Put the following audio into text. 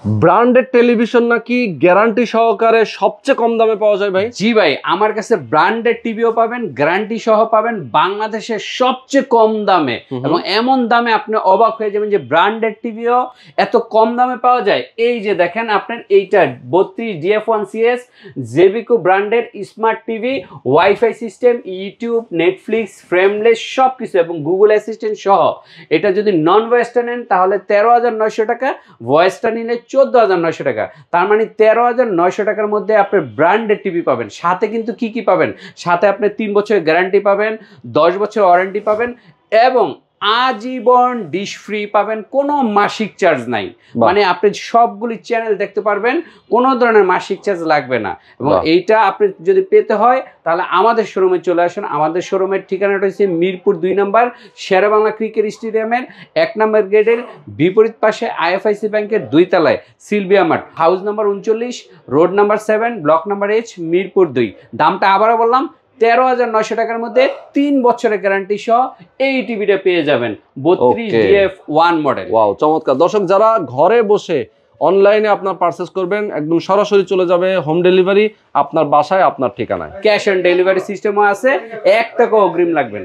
Branded television নাকি guarantee সহকারে সবচেয়ে কম দামে পাওয়া যায় ভাই? জি ভাই, আমার কাছে ব্র্যান্ডেড টিভিও পাবেন, গ্যারান্টি সহ পাবেন, বাংলাদেশের সবচেয়ে কম দামে। এবং এমন দামে আপনি অবাক হয়ে যাবেন যে ব্র্যান্ডেড টিভিও এত কম দামে পাওয়া যায়। এই যে দেখেন আপনার এইটা 32 DF1CS জেবিকো ব্র্যান্ডের smart TV, wifi system, YouTube, Netflix, frameless সব কিছু এবং গুগল অ্যাসিস্ট্যান্ট সহ। এটা যদি নন ভয়েসটা নেন তাহলে 13,900 টাকা, ভয়েসটা নিলে 14,900 টাকা। তার মানে 13,900 টাকার মধ্যে আপনি ব্র্যান্ডেড টিভি পাবেন। সাথে কিন্তু কি পাবেন, সাথে আপনি 3 বছরের গ্যারান্টি পাবেন, 10 বছর ওয়ারেন্টি পাবেন এবং আজীবন ডিশ ফ্রি পাবেন, কোনো মাসিক চার্জ নাই। মানে আপনি সবগুলি চ্যানেল দেখতে পারবেন, কোনো ধরনের মাসিক চার্জ লাগবে না। এবং এইটা আপনি যদি পেতে হয় তাহলে আমাদের শোরুমে চলে আসুন। আমাদের শোরুমের ঠিকানাটা হচ্ছে মিরপুর 2 নম্বর শেরেবাংলা ক্রিকেট স্টেডিয়ামের 1 নম্বর গেটের বিপরীত পাশে আইএফআইসি ব্যাংকের 2 তলায় Sylvia mart, house number 39, road number 7, block number H, Mirpur 2। দামটা আবারও বললাম, 13,900 টাকার মধ্যে 3 বছরের গ্যারান্টি সহ এই টিভিটা পেয়ে যাবেন, 32 DF1 মডেল। ওয়াও, চমৎকার। দর্শক, যারা ঘরে বসে অনলাইনে আপনার পারচেজ করবেন, একদম সরাসরি চলে যাবে হোম ডেলিভারি আপনার বাসায়, আপনার ঠিকানায়। ক্যাশ অন ডেলিভারি সিস্টেমও আছে, 1 টাকা অগ্রিম লাগবে না।